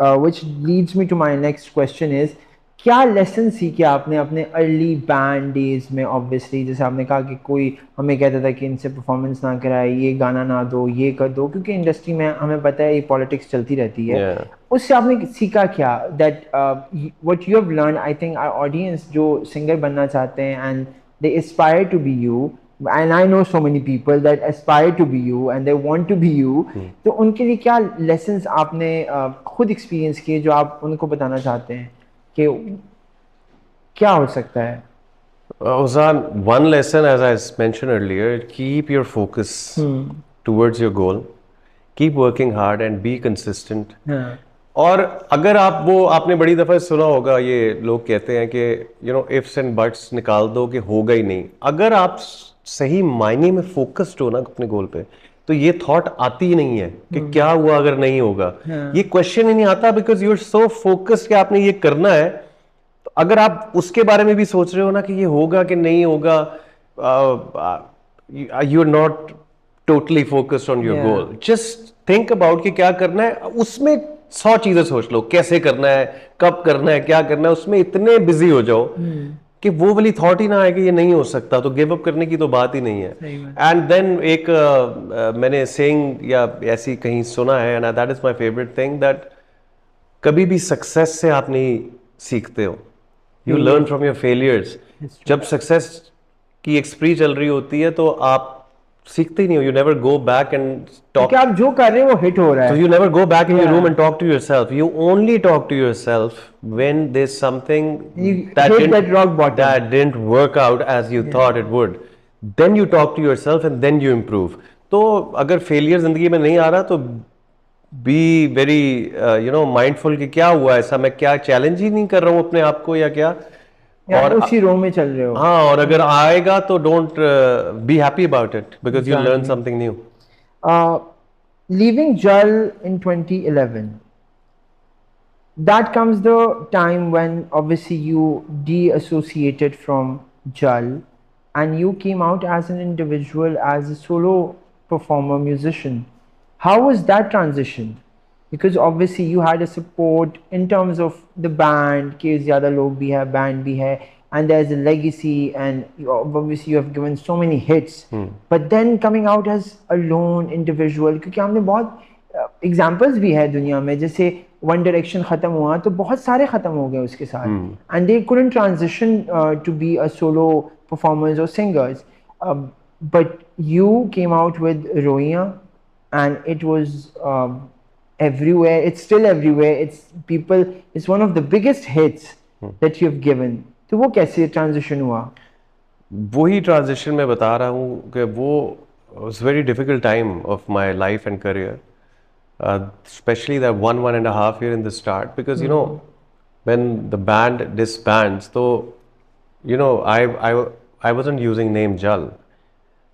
which leads me to my next question is, क्या lesson सीखे आपने अपने अर्ली बैंड डेज में? ऑब्वियसली जैसे आपने कहा कि कोई हमें कहता था कि इनसे परफॉर्मेंस ना कराए, ये गाना ना दो, ये कर दो, क्योंकि इंडस्ट्री में हमें पता है ये पॉलिटिक्स चलती रहती है। Yeah. उससे आपने सीखा क्या? That what you have learn, I think our audience जो सिंगर बनना चाहते हैं and they aspire to be you, and I know so many people that aspire to be you and they want to be you, तो उनके लिए क्या lessons आपने खुद एक्सपीरियंस किए जो आप उनको बताना चाहते हैं कि क्या हो सकता है? Ozan, one lesson, as I mentioned earlier, keep your focus towards your goal, keep working hard and be consistent. हाँ, और अगर आप वो आपने बड़ी दफ़ा सुना होगा, ये लोग कहते हैं कि इफ्स एंड बट्स निकाल दो कि होगा ही नहीं। अगर आप सही मायने में फोकस्ड हो ना अपने गोल पे, तो ये थॉट आती ही नहीं है कि क्या हुआ अगर नहीं होगा। ये क्वेश्चन ही नहीं आता, because you are so focused कि आपने ये करना है। तो अगर आप उसके बारे में भी सोच रहे हो ना कि ये होगा कि नहीं होगा, you are not totally focused on your Yeah. Goal. Just think about कि क्या करना है, उसमें 100 चीजें सोच लो, कैसे करना है, कब करना है, क्या करना है, उसमें इतने बिजी हो जाओ कि वो वाली थॉट ही ना आए कि ये नहीं हो सकता, तो गिव अप करने की तो बात ही नहीं है। एंड देन एक मैंने सेइंग या ऐसी कहीं सुना है, and that is my favourite thing, that कभी भी सक्सेस से आप नहीं सीखते हो, you learn from your failures. जब सक्सेस की एक स्प्री चल रही होती है तो आप सीखते ही नहीं हो, you never go back and talk, कि आप जो कर रहे हो वो हिट हो रहा so है। you never go back in your Yeah. room and talk to yourself. You only talk to yourself when there's something You hit that rock bottom. that didn't work out as you thought it would. Then you talk to yourself and then you improve. तो अगर failure जिंदगी में नहीं आ रहा तो be very mindful कि क्या हुआ ऐसा, मैं क्या चैलेंज ही नहीं कर रहा हूँ अपने आप को या क्या। या और उसी रो में चल रहे हो। हाँ, और अगर आएगा तो don't be happy about it, because you learn something new. Leaving Jal in 2011, that comes the time when obviously you de-associated from Jal and you came out as an individual, as a solo performer, musician. How was that transition? Because obviously you had a support in terms of the band, कि ज़्यादा लोग भी है, band भी है, and there's a legacy, and obviously you have given so many hits. But then coming out as a lone individual, क्योंकि हमने बहुत एग्जाम्पल्स भी है दुनिया में, जैसे वन डायरेक्शन ख़त्म हुआ तो बहुत सारे ख़त्म हो गए उसके साथ, and they couldn't transition to be a solo performers or singers. But you came out with Roiya, and it was everywhere. It's still everywhere. It's one of the biggest hits that you've given. तो वो कैसे transition हुआ? वही transition मैं बता रहा हूँ कि वो was very difficult time of my life and career, especially that one and a half year in the start, because when the band disbands, so I wasn't using name Jal.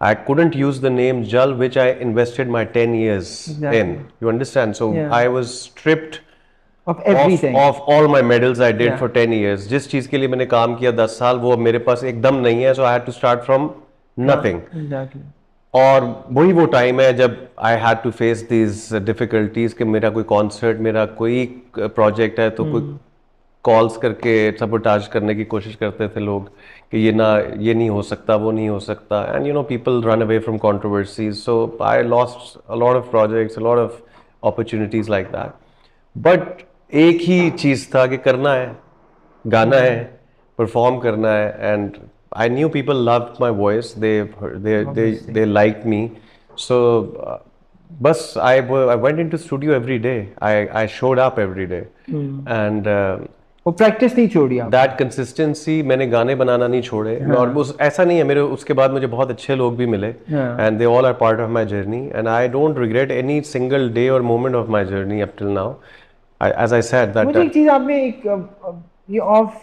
I couldn't use the name Jal, which I invested my 10 years in. You understand? So Yeah. I was stripped Of everything. of all my medals I did Yeah. for 10 years. जिस चीज़ के लिए मैंने काम किया 10 साल, वो मेरे पास एकदम नहीं है, so I had to start from nothing. Exactly. और वही वो टाइम है जब I had to face these difficulties कि मेरा कोई कॉन्सर्ट, मेरा कोई प्रोजेक्ट है, तो कोई कॉल्स करके सबोटाज करने की कोशिश करते थे लोग कि ये नहीं हो सकता, वो नहीं हो सकता, and people run away from controversies. So I lost a lot of projects, a lot of opportunities like that. But एक ही चीज़ था कि करना है, गाना है, परफॉर्म करना है, and I knew people loved my voice. They liked me. So बस I went into studio every day. I showed up every day. And वो प्रैक्टिस नहीं छोड़ी आप? दैट कंसिस्टेंसी, मैंने गाने बनाना नहीं छोड़े। और उस ऐसा नहीं है, मेरे उसके बाद मुझे बहुत अच्छे लोग भी मिले, and they all are part of my journey, and I don't regret any single day और moment of my journey up till now. As I said that मुझे एक चीज़ आपने ये ऑफ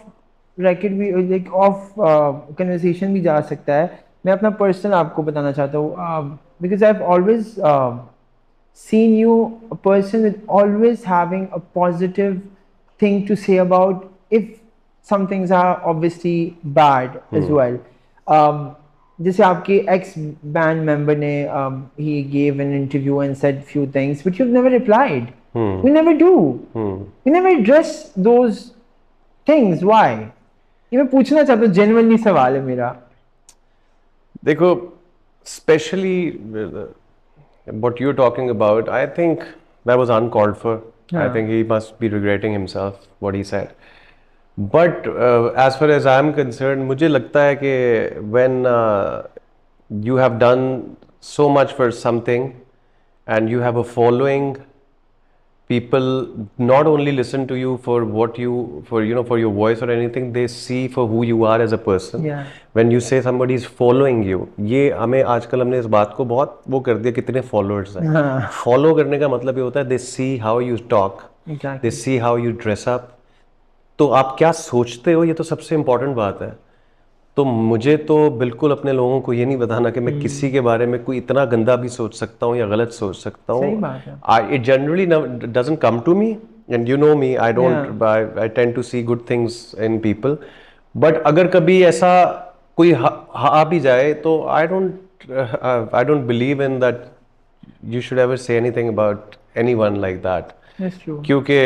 रैकेट भी, लाइक ऑफ कन्वर्सेशन भी जा सकता है, मैं अपना पर्सनल आपको बताना चाहता हूँ, because I have always seen you a person with always having a positive thing to say about, if some things are obviously bad as well. जैसे आपके ex band member ने he gave an interview and said few things but you've never replied. We never do. We never address those things. Why? ये मैं पूछना चाहता हूँ, genuinely सवाल है मेरा. देखो, especially what you're talking about, I think that was uncalled for. I think he must be regretting himself what he said. But as far as I'm concerned, मुझे लगता है कि when you have done so much for something and you have a following, people not only listen to you for what you for your voice or anything, they see for who you are as a person. Yeah. When you say somebody is following you, ये हमें आजकल हमने इस बात को बहुत वो कर दिया, कितने followers हैं. Follow करने का मतलब ये होता है they see how you talk, Exactly. they see how you dress up. तो आप क्या सोचते हो, ये तो सबसे इम्पोर्टेंट बात है. तो मुझे तो बिल्कुल अपने लोगों को ये नहीं बताना कि मैं किसी के बारे में कोई इतना गंदा भी सोच सकता हूँ या गलत सोच सकता हूँ. सही बात है. It generally doesn't come to me, and you know me, I don't. I tend to see good things in people. But अगर कभी ऐसा कोई आ भी जाए तो I don't believe in that. You should ever say anything about anyone like that. That's true. क्योंकि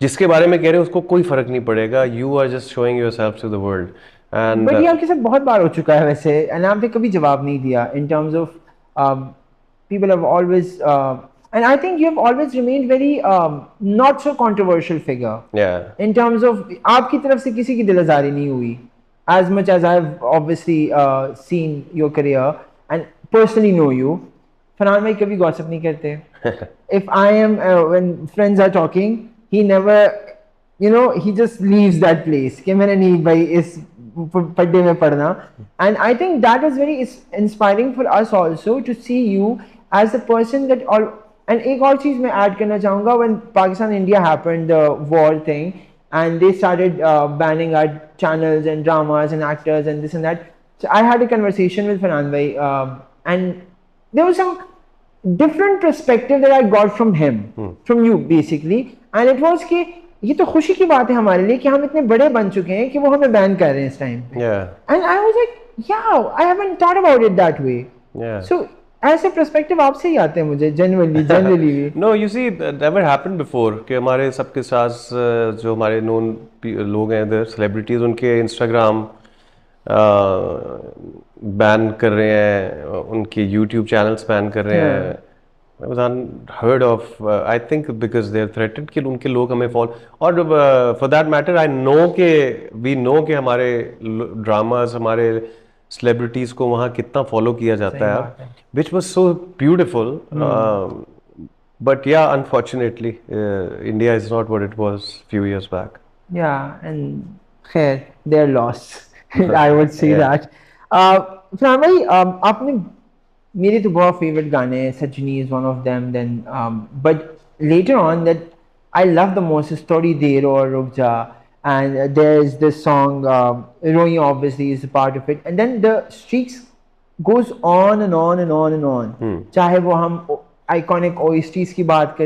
जिसके बारे में कह रहे हो उसको कोई फर्क नहीं पड़ेगा. You are just showing yourself to the world. And but ये आपके साथ बहुत बार हो चुका है वैसे, एंड आपने कभी जवाब नहीं दिया in terms of people have always and I think you have always remained very not so controversial figure in terms of आपकी तरफ से किसी की दिलआज़ारी नहीं हुई as much as I've obviously seen your career and personally know you. Farhan भाई कभी gossip नहीं करते. If I am when friends are talking, he never, you know, he just leaves that place कि मैंने नहीं भाई इस पढ़ने में पढ़ना. And I think that is very inspiring for us also to see you as a person that all. And एक और चीज़ मैं ऐड करना चाहूँगा, when Pakistan India happened, the war thing, and they started banning our channels and dramas and actors and this and that. So I had a conversation with Farhan bhai, and there was some different perspective that I got from him, from you basically, and it was कि ये तो खुशी की बात है हमारे लिए कि हम इतने बड़े बन चुके हैं कि वो हमें बैन कर रहे हैं इस टाइम पे. And I was like, yeah, I haven't thought about it that way. So ऐसे पर्सपेक्टिव आपसे ही आते हैं मुझे generally. No, you see, never happened before कि हमारे सबके साथ जो हमारे नोन लोग हैं इधर, सेलिब्रिटीज, उनके इंस्टाग्राम बैन कर रहे हैं, उनके यूट्यूब चैनल्स बैन कर रहे हैं. I was unheard of. I think because they are threatened कि उनके लोग हमें फॉलो. और for that matter, I know कि we know कि हमारे ड्रामास, हमारे सेलिब्रिटीज को वहाँ कितना फॉलो किया जाता है, which was so beautiful. But yeah, unfortunately, India is not what it was few years back. Yeah, and khair, they're lost. I would say that. Farhan bhai, आपने मेरे तो बहुत फेवरेट गाने हैं, सजनी is one of them. Then, but later on that I love the most is थोड़ी देर और रुक जा. And there's this song, Rohi obviously is a part of it. And then the streaks goes on and on and on and on. चाहे वो हम iconic OSTs की बात करें